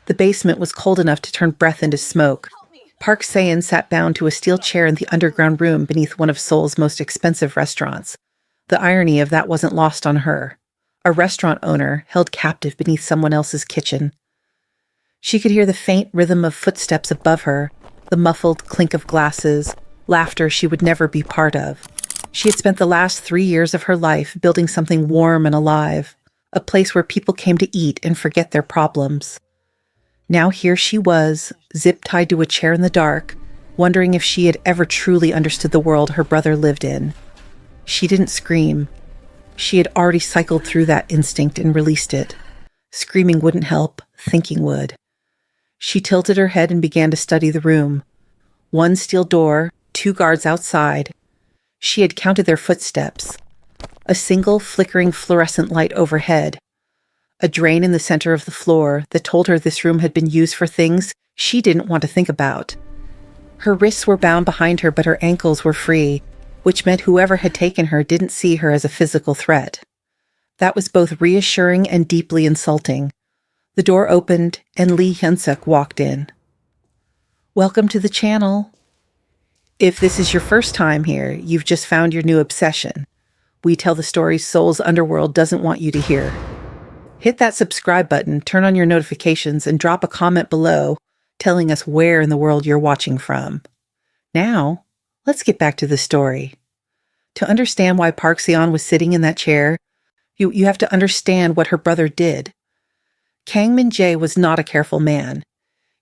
The basement was cold enough to turn breath into smoke. Park Seyeon sat bound to a steel chair in the underground room beneath one of Seoul's most expensive restaurants. The irony of that wasn't lost on her. A restaurant owner held captive beneath someone else's kitchen. She could hear the faint rhythm of footsteps above her, the muffled clink of glasses, laughter she would never be part of. She had spent the last 3 years of her life building something warm and alive, a place where people came to eat and forget their problems. Now here she was, zip-tied to a chair in the dark, wondering if she had ever truly understood the world her brother lived in. She didn't scream. She had already cycled through that instinct and released it. Screaming wouldn't help, thinking would. She tilted her head and began to study the room. One steel door, 2 guards outside. She had counted their footsteps. A single flickering fluorescent light overhead. A drain in the center of the floor that told her this room had been used for things she didn't want to think about. Her wrists were bound behind her, but her ankles were free, which meant whoever had taken her didn't see her as a physical threat. That was both reassuring and deeply insulting. The door opened, and Lee Hyunseok walked in. "Welcome to the channel. If this is your first time here, you've just found your new obsession. We tell the stories Seoul's underworld doesn't want you to hear. Hit that subscribe button, turn on your notifications, and drop a comment below telling us where in the world you're watching from. Now, let's get back to the story. To understand why Park Seyeon was sitting in that chair, you have to understand what her brother did. Kang Minjae was not a careful man.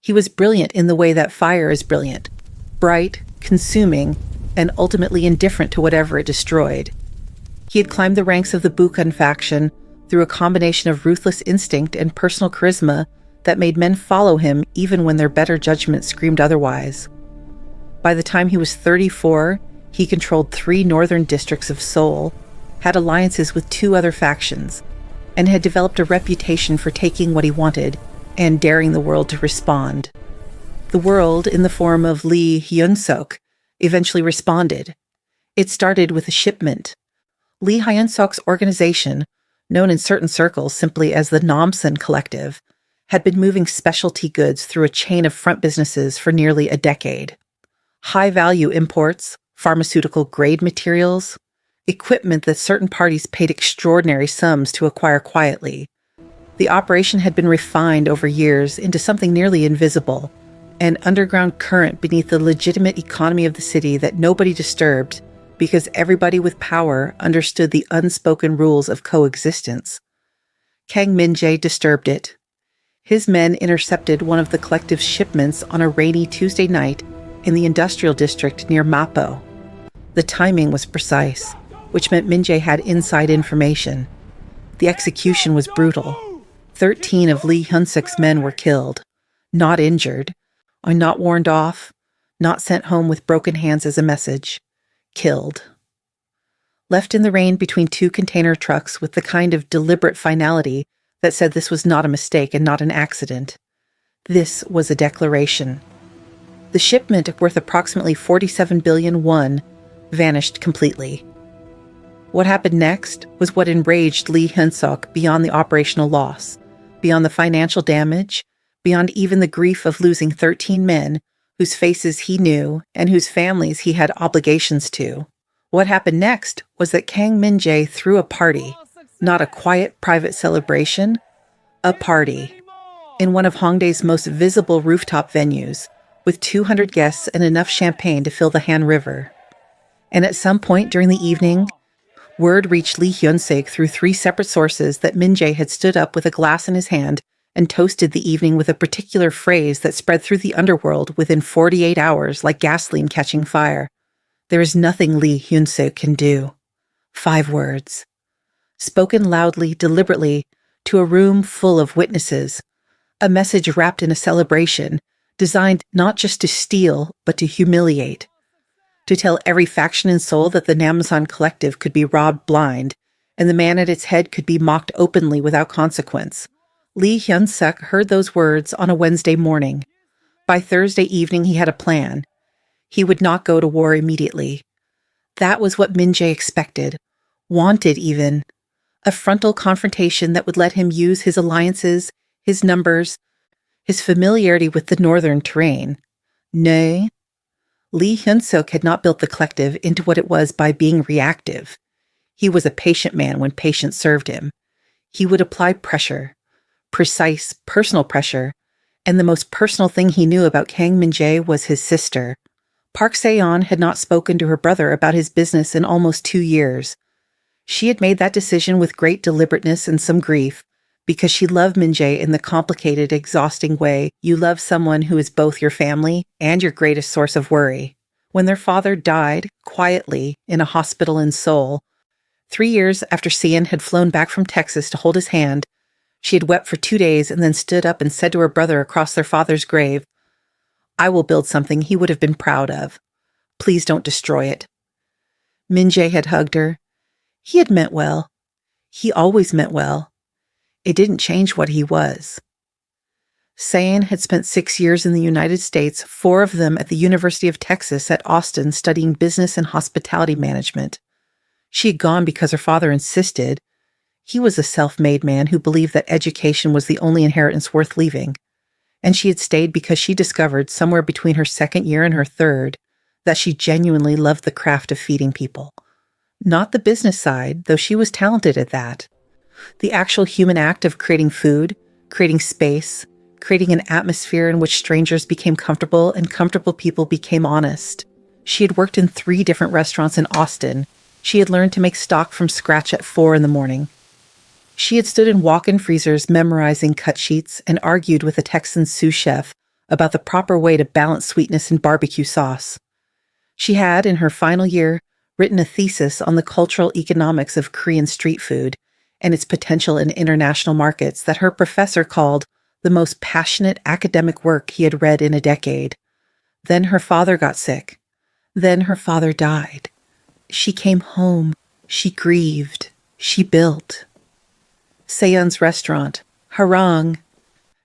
He was brilliant in the way that fire is brilliant, bright, consuming, and ultimately indifferent to whatever it destroyed. He had climbed the ranks of the Bukhan faction through a combination of ruthless instinct and personal charisma that made men follow him even when their better judgment screamed otherwise. By the time he was 34, he controlled 3 northern districts of Seoul, had alliances with 2 other factions, and had developed a reputation for taking what he wanted and daring the world to respond. The world, in the form of Lee Hyunseok, eventually responded. It started with a shipment. Lee Hyunseok's organization, known in certain circles simply as the Namsan Collective, had been moving specialty goods through a chain of front businesses for nearly a decade. High-value imports, pharmaceutical-grade materials, equipment that certain parties paid extraordinary sums to acquire quietly. The operation had been refined over years into something nearly invisible, an underground current beneath the legitimate economy of the city that nobody disturbed because everybody with power understood the unspoken rules of coexistence. Kang Minjae disturbed it. His men intercepted one of the collective's shipments on a rainy Tuesday night in the industrial district near Mappo. The timing was precise, which meant Minjae had inside information. The execution was brutal. 13 of Lee Hyunseok's men were killed, not injured, or not warned off, not sent home with broken hands as a message. Killed. Left in the rain between 2 container trucks with the kind of deliberate finality that said this was not a mistake and not an accident. This was a declaration. The shipment, worth approximately 47 billion won, vanished completely. What happened next was what enraged Lee Hyunseok beyond the operational loss, beyond the financial damage, beyond even the grief of losing 13 men whose faces he knew and whose families he had obligations to. What happened next was that Kang Minjae threw a party, not a quiet private celebration, a party, in one of Hongdae's most visible rooftop venues, with 200 guests and enough champagne to fill the Han River. And at some point during the evening, word reached Lee Hyunseok through 3 separate sources that Minjae had stood up with a glass in his hand and toasted the evening with a particular phrase that spread through the underworld within 48 hours like gasoline catching fire. There is nothing Lee Hyunseok can do. 5 words. Spoken loudly, deliberately, to a room full of witnesses. A message wrapped in a celebration, designed not just to steal, but to humiliate. To tell every faction in Seoul that the Namsan Collective could be robbed blind, and the man at its head could be mocked openly without consequence. Lee Hyunseok heard those words on a Wednesday morning. By Thursday evening, he had a plan. He would not go to war immediately. That was what Minjae expected, wanted even. A frontal confrontation that would let him use his alliances, his numbers, his familiarity with the northern terrain. Nay, Lee Hyunseok had not built the collective into what it was by being reactive. He was a patient man when patience served him. He would apply pressure, precise, personal pressure, and the most personal thing he knew about Kang Minjae was his sister. Park Seyeon had not spoken to her brother about his business in almost 2 years. She had made that decision with great deliberateness and some grief, because she loved Minjae in the complicated, exhausting way you love someone who is both your family and your greatest source of worry. When their father died, quietly, in a hospital in Seoul, 3 years after Seyeon had flown back from Texas to hold his hand, she had wept for 2 days and then stood up and said to her brother across their father's grave, "I will build something he would have been proud of. Please don't destroy it." Minjae had hugged her. He had meant well. He always meant well. It didn't change what he was. Seyeon had spent 6 years in the United States, 4 of them at the University of Texas at Austin studying business and hospitality management. She had gone because her father insisted. He was a self-made man who believed that education was the only inheritance worth leaving. And she had stayed because she discovered, somewhere between her 2nd year and her 3rd, that she genuinely loved the craft of feeding people. Not the business side, though she was talented at that. The actual human act of creating food, creating space, creating an atmosphere in which strangers became comfortable and comfortable people became honest. She had worked in 3 different restaurants in Austin. She had learned to make stock from scratch at 4 in the morning. She had stood in walk-in freezers memorizing cut sheets and argued with a Texan sous chef about the proper way to balance sweetness in barbecue sauce. She had, in her final year, written a thesis on the cultural economics of Korean street food and its potential in international markets that her professor called the most passionate academic work he had read in a decade. Then her father got sick. Then her father died. She came home. She grieved. She built. Seyeon's restaurant, Harang,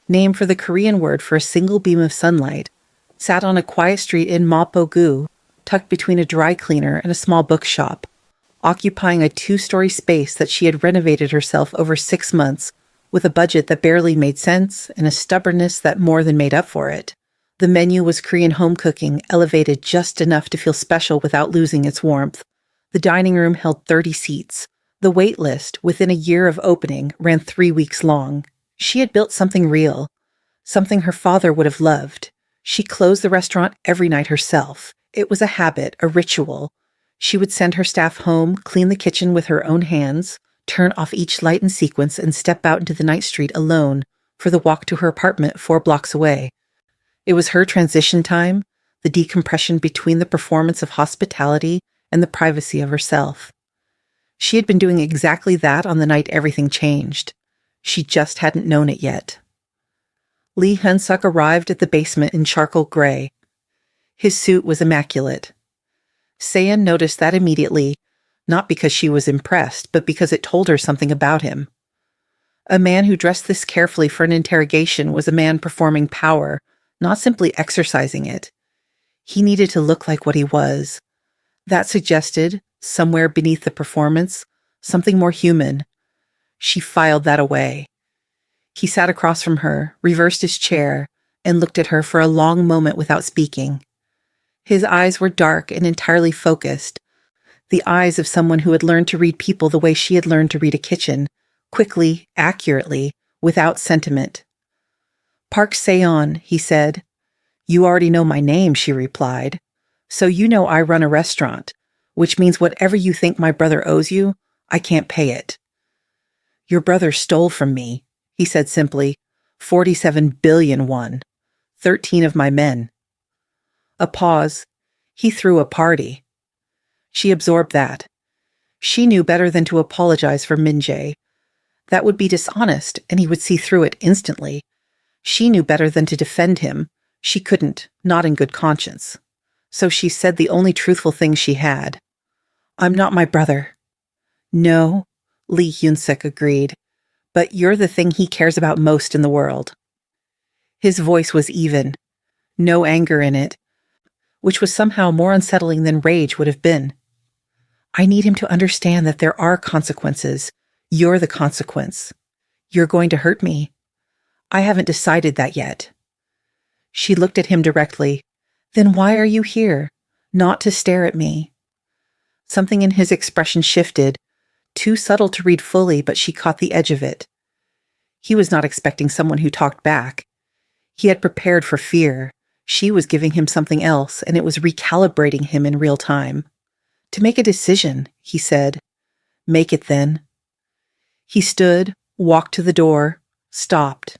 named for the Korean word for a single beam of sunlight, sat on a quiet street in Mapo-gu, tucked between a dry cleaner and a small bookshop, occupying a 2-story space that she had renovated herself over 6 months with a budget that barely made sense and a stubbornness that more than made up for it. The menu was Korean home cooking, elevated just enough to feel special without losing its warmth. The dining room held 30 seats. The wait list, within a year of opening, ran 3 weeks long. She had built something real, something her father would have loved. She closed the restaurant every night herself. It was a habit, a ritual. She would send her staff home, clean the kitchen with her own hands, turn off each light in sequence, and step out into the night street alone for the walk to her apartment 4 blocks away. It was her transition time, the decompression between the performance of hospitality and the privacy of herself. She had been doing exactly that on the night everything changed. She just hadn't known it yet. Lee Hyunseok arrived at the basement in charcoal gray. His suit was immaculate. Seyeon noticed that immediately, not because she was impressed, but because it told her something about him. A man who dressed this carefully for an interrogation was a man performing power, not simply exercising it. He needed to look like what he was. That suggested, somewhere beneath the performance, something more human. She filed that away. He sat across from her, reversed his chair, and looked at her for a long moment without speaking. His eyes were dark and entirely focused, the eyes of someone who had learned to read people the way she had learned to read a kitchen, quickly, accurately, without sentiment. "Park Seyeon," he said. "You already know my name," she replied. "So you know I run a restaurant, which means whatever you think my brother owes you, I can't pay it." "Your brother stole from me," he said simply. 47 billion won. 13 of my men. A pause. He threw a party. She absorbed that. She knew better than to apologize for Minjae. That would be dishonest, and he would see through it instantly. She knew better than to defend him. She couldn't, not in good conscience. So she said the only truthful thing she had. "I'm not my brother." "No," Lee Hyunseok agreed, "but you're the thing he cares about most in the world." His voice was even. No anger in it, which was somehow more unsettling than rage would have been. "I need him to understand that there are consequences. You're the consequence. You're going to hurt me. I haven't decided that yet. She looked at him directly. Then why are you here? Not to stare at me. Something in his expression shifted, too subtle to read fully, but she caught the edge of it. He was not expecting someone who talked back. He had prepared for fear. She was giving him something else, and it was recalibrating him in real time. To make a decision, he said. Make it then. He stood, walked to the door, stopped.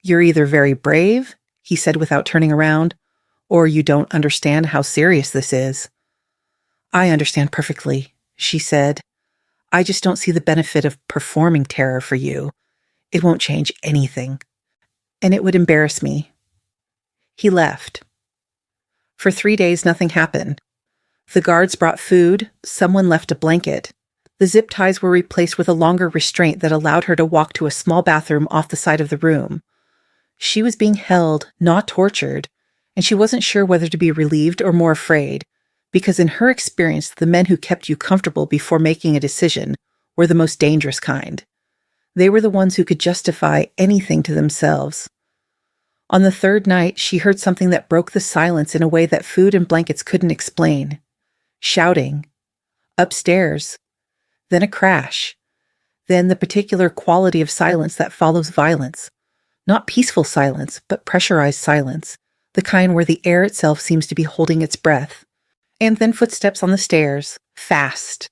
You're either very brave, he said without turning around, or you don't understand how serious this is. I understand perfectly, she said. I just don't see the benefit of performing terror for you. It won't change anything. And it would embarrass me. He left. For 3 days, nothing happened. The guards brought food, someone left a blanket. The zip ties were replaced with a longer restraint that allowed her to walk to a small bathroom off the side of the room. She was being held, not tortured, and she wasn't sure whether to be relieved or more afraid, because in her experience, the men who kept you comfortable before making a decision were the most dangerous kind. They were the ones who could justify anything to themselves. On the third night, she heard something that broke the silence in a way that food and blankets couldn't explain. Shouting. Upstairs. Then a crash. Then the particular quality of silence that follows violence. Not peaceful silence, but pressurized silence, the kind where the air itself seems to be holding its breath. And then footsteps on the stairs, fast.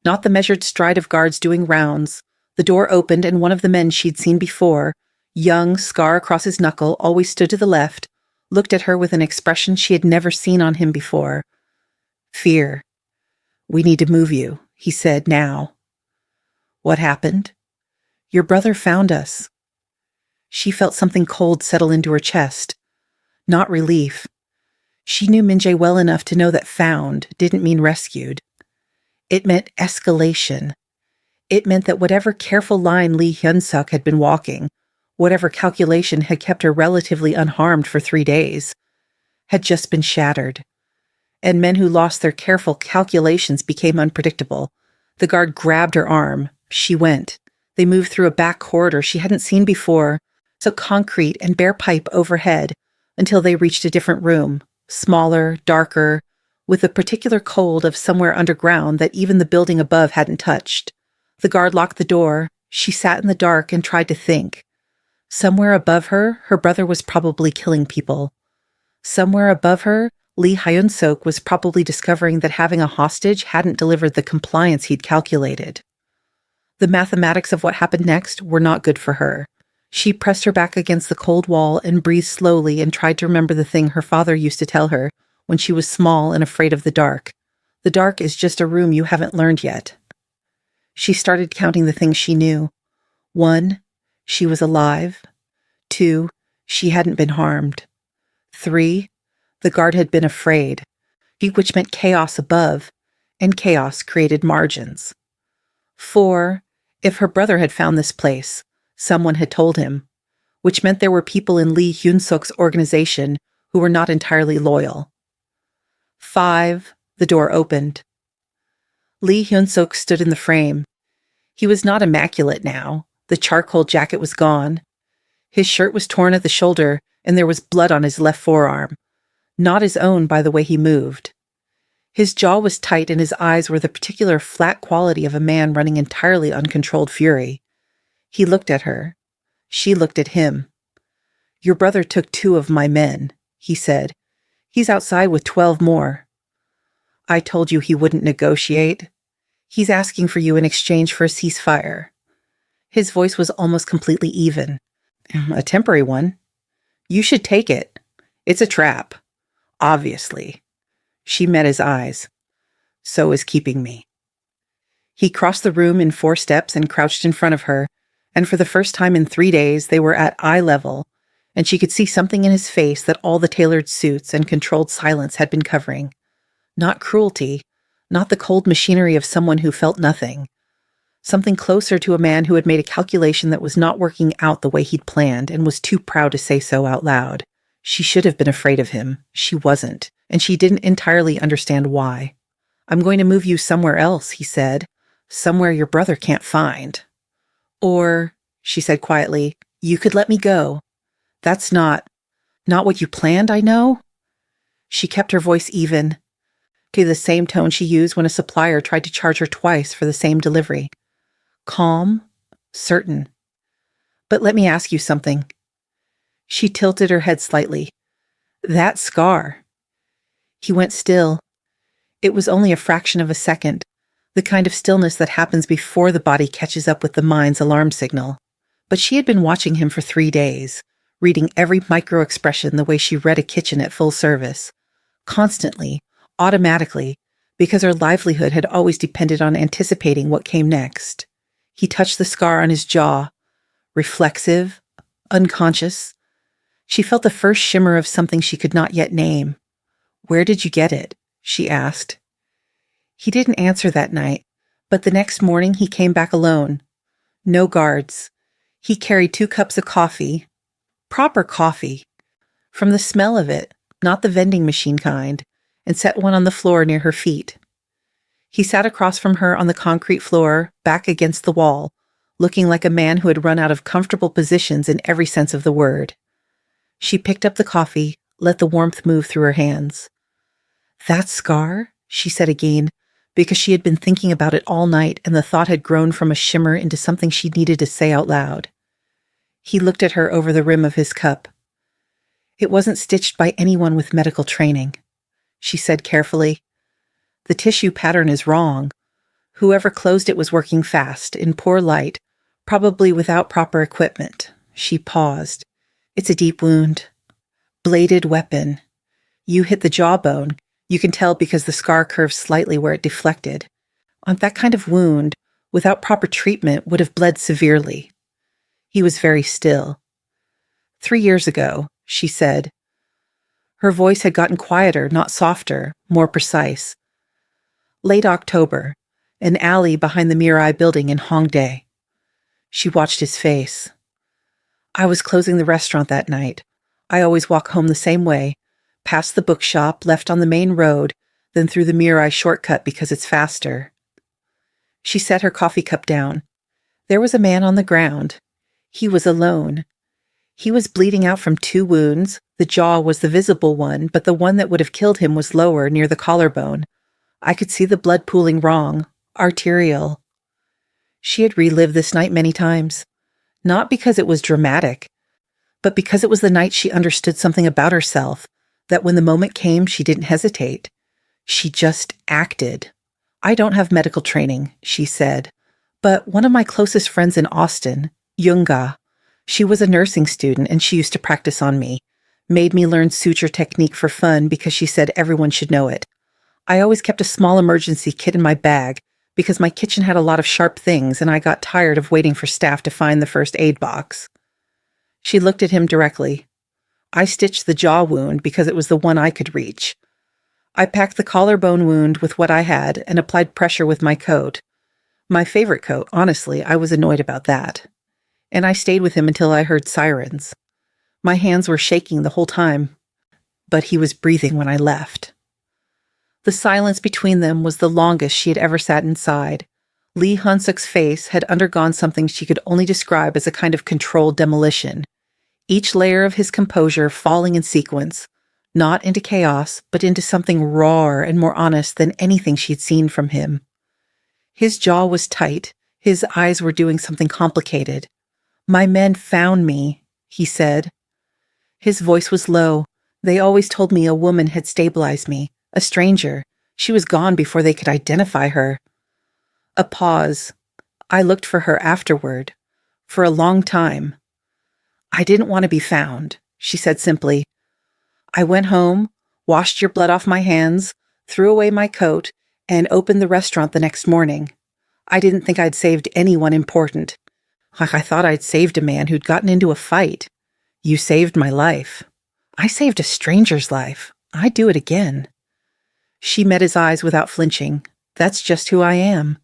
Not the measured stride of guards doing rounds. The door opened and one of the men she'd seen before, young, scar across his knuckle, always stood to the left, looked at her with an expression she had never seen on him before. Fear. We need to move you, he said, now. What happened? Your brother found us. She felt something cold settle into her chest. Not relief. She knew Minjae well enough to know that found didn't mean rescued. It meant escalation. It meant that whatever careful line Lee Hyunseok had been walking, whatever calculation had kept her relatively unharmed for 3 days, had just been shattered. And men who lost their careful calculations became unpredictable. The guard grabbed her arm. She went. They moved through a back corridor she hadn't seen before, so concrete and bare pipe overhead, until they reached a different room, smaller, darker, with the particular cold of somewhere underground that even the building above hadn't touched. The guard locked the door. She sat in the dark and tried to think. Somewhere above her, her brother was probably killing people. Somewhere above her, Lee Hyunseok was probably discovering that having a hostage hadn't delivered the compliance he'd calculated. The mathematics of what happened next were not good for her. She pressed her back against the cold wall and breathed slowly and tried to remember the thing her father used to tell her when she was small and afraid of the dark. The dark is just a room you haven't learned yet. She started counting the things she knew. 1, she was alive. 2, she hadn't been harmed. 3, the guard had been afraid, which meant chaos above, and chaos created margins. 4, if her brother had found this place, someone had told him, which meant there were people in Lee Hyunseok's organization who were not entirely loyal. 5, the door opened. Lee Hyunseok stood in the frame. He was not immaculate now. The charcoal jacket was gone. His shirt was torn at the shoulder, and there was blood on his left forearm. Not his own by the way he moved. His jaw was tight and his eyes were the particular flat quality of a man running entirely uncontrolled fury. He looked at her. She looked at him. Your brother took 2 of my men, he said. He's outside with 12 more. I told you he wouldn't negotiate. He's asking for you in exchange for a ceasefire. His voice was almost completely even. A temporary one. You should take it. It's a trap. Obviously. She met his eyes. So is keeping me. He crossed the room in 4 steps and crouched in front of her, and for the first time in 3 days they were at eye level, and she could see something in his face that all the tailored suits and controlled silence had been covering. Not cruelty, not the cold machinery of someone who felt nothing. Something closer to a man who had made a calculation that was not working out the way he'd planned and was too proud to say so out loud. She should have been afraid of him. She wasn't, and she didn't entirely understand why. I'm going to move you somewhere else, he said. Somewhere your brother can't find. Or, she said quietly, You could let me go. That's not what you planned, I know." She kept her voice even, to the same tone she used when a supplier tried to charge her twice for the same delivery. Calm, certain. "But let me ask you something." She tilted her head slightly. "That scar." He went still. It was only a fraction of a second, the kind of stillness that happens before the body catches up with the mind's alarm signal. But she had been watching him for 3 days, reading every micro-expression the way she read a kitchen at full service. Constantly, automatically, because her livelihood had always depended on anticipating what came next. He touched the scar on his jaw, reflexive, unconscious. She felt the first shimmer of something she could not yet name. "Where did you get it?" she asked. He didn't answer that night, but the next morning he came back alone. No guards. He carried 2 cups of coffee. Proper coffee. From the smell of it, not the vending machine kind, and set one on the floor near her feet. He sat across from her on the concrete floor, back against the wall, looking like a man who had run out of comfortable positions in every sense of the word. She picked up the coffee, let the warmth move through her hands. "That scar?" she said again, because she had been thinking about it all night and the thought had grown from a shimmer into something she needed to say out loud. He looked at her over the rim of his cup. "It wasn't stitched by anyone with medical training," she said carefully. "The tissue pattern is wrong. Whoever closed it was working fast, in poor light, probably without proper equipment." She paused. "It's a deep wound. Bladed weapon. You hit the jawbone. You can tell because the scar curves slightly where it deflected. On that kind of wound, without proper treatment, would have bled severely." He was very still. 3 years ago, she said. Her voice had gotten quieter, not softer, more precise. Late October, an alley behind the Mirai building in Hongdae. She watched his face. "I was closing the restaurant that night. I always walk home the same way, past the bookshop, left on the main road, then through the Mirai shortcut because it's faster." She set her coffee cup down. There was a man on the ground. He was alone. He was bleeding out from 2 wounds. The jaw was the visible one, but the one that would have killed him was lower, near the collarbone. I could see the blood pooling wrong, arterial. She had relived this night many times, not because it was dramatic, but because it was the night she understood something about herself, that when the moment came, she didn't hesitate. She just acted. "I don't have medical training," she said, "but one of my closest friends in Austin, Yoonga, she was a nursing student and she used to practice on me, made me learn suture technique for fun because she said everyone should know it. I always kept a small emergency kit in my bag because my kitchen had a lot of sharp things and I got tired of waiting for staff to find the first aid box." She looked at him directly. "I stitched the jaw wound because it was the one I could reach. I packed the collarbone wound with what I had and applied pressure with my coat. My favorite coat, honestly, I was annoyed about that. And I stayed with him until I heard sirens. My hands were shaking the whole time, but he was breathing when I left." The silence between them was the longest she had ever sat inside. Lee Hyunseok's face had undergone something she could only describe as a kind of controlled demolition. Each layer of his composure falling in sequence, not into chaos, but into something rawer and more honest than anything she'd seen from him. His jaw was tight. His eyes were doing something complicated. "My men found me," he said. His voice was low. "They always told me a woman had stabilized me, a stranger. She was gone before they could identify her." A pause. "I looked for her afterward. For a long time. I didn't want to be found," she said simply. "I went home, washed your blood off my hands, threw away my coat, and opened the restaurant the next morning. I didn't think I'd saved anyone important. I thought I'd saved a man who'd gotten into a fight. You saved my life. I saved a stranger's life. I'd do it again." She met his eyes without flinching. "That's just who I am."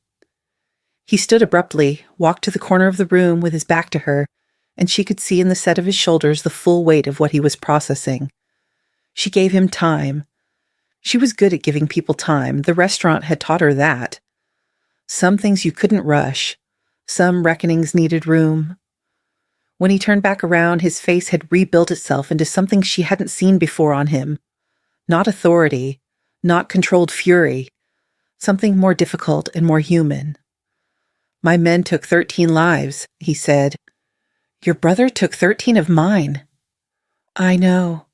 He stood abruptly, walked to the corner of the room with his back to her, and she could see in the set of his shoulders the full weight of what he was processing. She gave him time. She was good at giving people time. The restaurant had taught her that. Some things you couldn't rush. Some reckonings needed room. When he turned back around, his face had rebuilt itself into something she hadn't seen before on him. Not authority, not controlled fury, something more difficult and more human. "My men took 13 lives," he said. "Your brother took 13 of mine." "I know.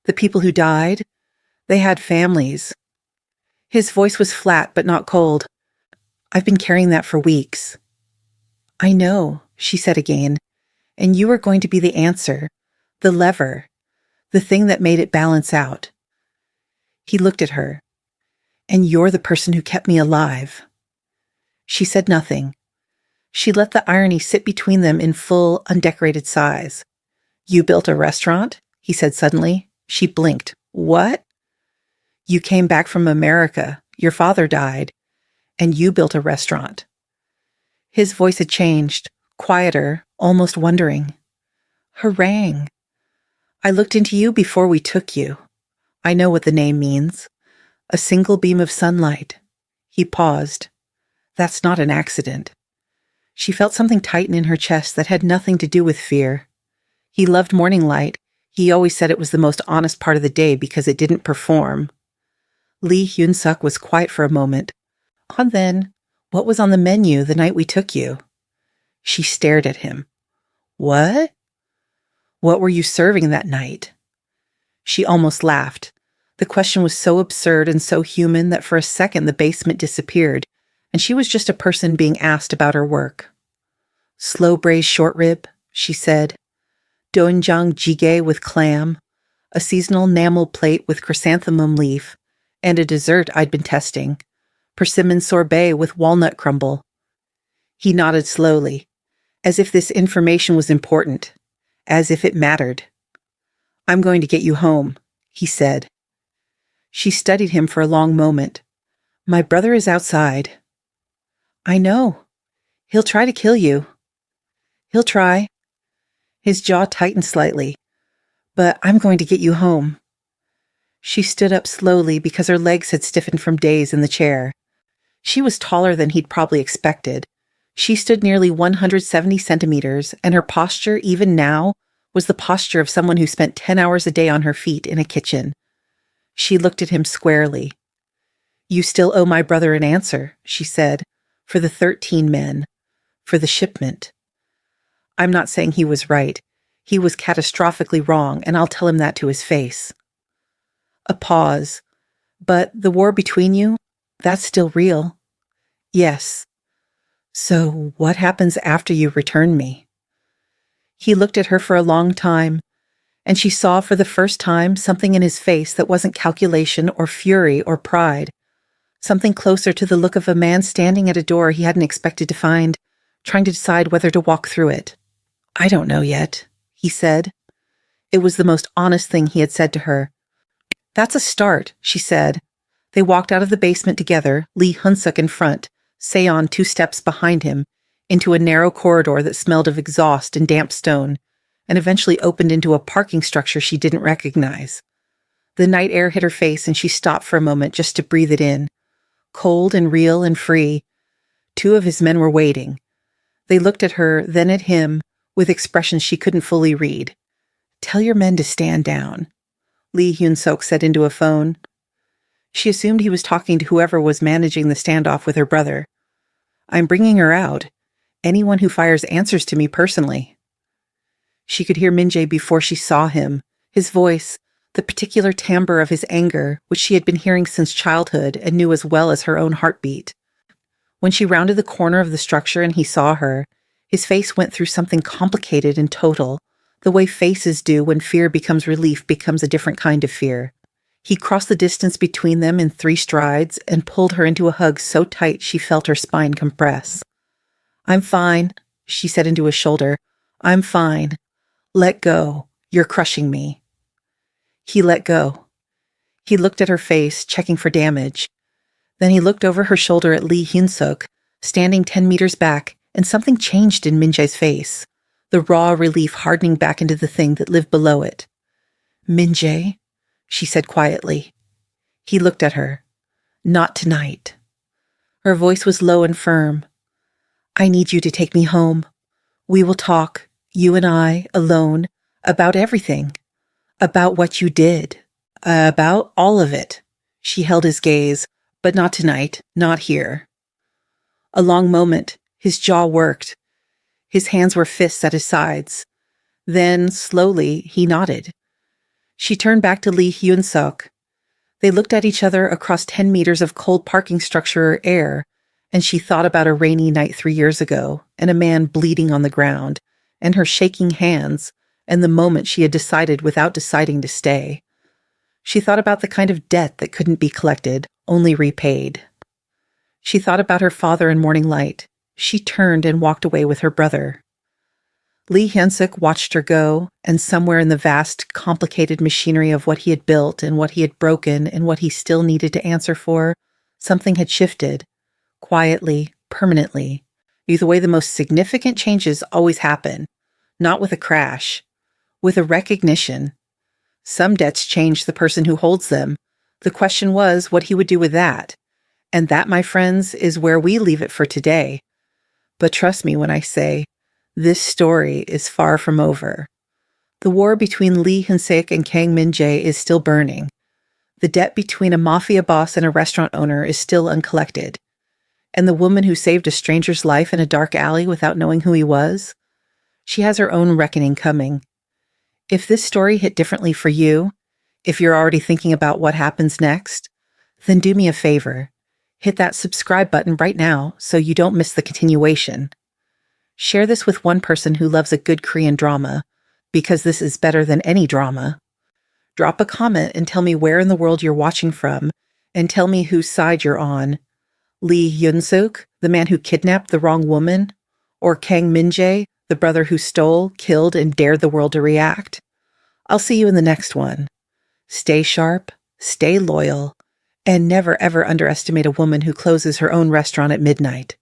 The people who died, they had families." His voice was flat but not cold. "I've been carrying that for weeks." "I know," she said again, "and you were going to be the answer, the lever, the thing that made it balance out." He looked at her. "And you're the person who kept me alive." She said nothing. She let the irony sit between them in full, undecorated sighs. "You built a restaurant?" he said suddenly. She blinked. "What?" "You came back from America. Your father died. And you built a restaurant." His voice had changed, quieter, almost wondering. "Harangue. I looked into you before we took you. I know what the name means. A single beam of sunlight." He paused. "That's not an accident." She felt something tighten in her chest that had nothing to do with fear. He loved morning light. He always said it was the most honest part of the day because it didn't perform. Lee Hyunseok was quiet for a moment. Then, what was on the menu the night we took you?" She stared at him. "What? What were you serving that night?" She almost laughed. The question was so absurd and so human that for a second the basement disappeared, and she was just a person being asked about her work. "Slow braised short rib," she said. "Doenjang jjigae with clam, a seasonal enamel plate with chrysanthemum leaf, and a dessert I'd been testing, persimmon sorbet with walnut crumble." He nodded slowly, as if this information was important, as if it mattered. "I'm going to get you home," he said. She studied him for a long moment. "My brother is outside." "I know. He'll try to kill you." "He'll try." His jaw tightened slightly. "But I'm going to get you home." She stood up slowly because her legs had stiffened from days in the chair. She was taller than he'd probably expected. She stood nearly 170 centimeters, and her posture, even now, was the posture of someone who spent 10 hours a day on her feet in a kitchen. She looked at him squarely. "You still owe my brother an answer," she said, "for the 13 men, for the shipment. I'm not saying he was right. He was catastrophically wrong, and I'll tell him that to his face." A pause. "But the war between you, that's still real." "Yes." "So what happens after you return me?" He looked at her for a long time, and she saw for the first time something in his face that wasn't calculation or fury or pride, something closer to the look of a man standing at a door he hadn't expected to find, trying to decide whether to walk through it. "I don't know yet," he said. It was the most honest thing he had said to her. "That's a start," she said. They walked out of the basement together, Lee Hyunseok in front, Seyeon 2 steps behind him, into a narrow corridor that smelled of exhaust and damp stone, and eventually opened into a parking structure she didn't recognize. The night air hit her face and she stopped for a moment just to breathe it in. Cold and real and free. 2 of his men were waiting. They looked at her, then at him, with expressions she couldn't fully read. "Tell your men to stand down," Lee Hyunseok said into a phone. She assumed he was talking to whoever was managing the standoff with her brother. "I'm bringing her out. Anyone who fires answers to me personally." She could hear Minjae before she saw him, his voice, the particular timbre of his anger, which she had been hearing since childhood and knew as well as her own heartbeat. When she rounded the corner of the structure and he saw her, his face went through something complicated and total, the way faces do when fear becomes relief becomes a different kind of fear. He crossed the distance between them in 3 strides and pulled her into a hug so tight she felt her spine compress. "I'm fine," she said into his shoulder. "I'm fine. Let go. You're crushing me." He let go. He looked at her face, checking for damage. Then he looked over her shoulder at Lee Hyunseok, standing 10 meters back, and something changed in Minjae's face, the raw relief hardening back into the thing that lived below it. "Minjae," she said quietly. He looked at her. "Not tonight." Her voice was low and firm. "I need you to take me home. We will talk. You and I, alone, about everything. About what you did. About all of it. She held his gaze, but not tonight, not here. A long moment, his jaw worked. His hands were fists at his sides. Then, slowly, he nodded. She turned back to Lee Hyunseok. They looked at each other across 10 meters of cold parking structure air, and she thought about a rainy night 3 years ago, and a man bleeding on the ground, and her shaking hands, and the moment she had decided without deciding to stay. She thought about the kind of debt that couldn't be collected, only repaid. She thought about her father in morning light. She turned and walked away with her brother. Lee Hyunseok watched her go, and somewhere in the vast, complicated machinery of what he had built and what he had broken and what he still needed to answer for, something had shifted, quietly, permanently, the way the most significant changes always happen, not with a crash, with a recognition. Some debts change the person who holds them. The question was what he would do with that. And that, my friends, is where we leave it for today. But trust me when I say, this story is far from over. The war between Lee Hyunseok and Kang Minjae is still burning. The debt between a mafia boss and a restaurant owner is still uncollected. And the woman who saved a stranger's life in a dark alley without knowing who he was, she has her own reckoning coming. If this story hit differently for you, if you're already thinking about what happens next, then do me a favor. Hit that subscribe button right now so you don't miss the continuation. Share this with one person who loves a good Korean drama, because this is better than any drama. Drop a comment and tell me where in the world you're watching from, and tell me whose side you're on. Lee Hyunseok, the man who kidnapped the wrong woman, or Kang Minjae, the brother who stole, killed, and dared the world to react. I'll see you in the next one. Stay sharp, stay loyal, and never ever underestimate a woman who closes her own restaurant at midnight.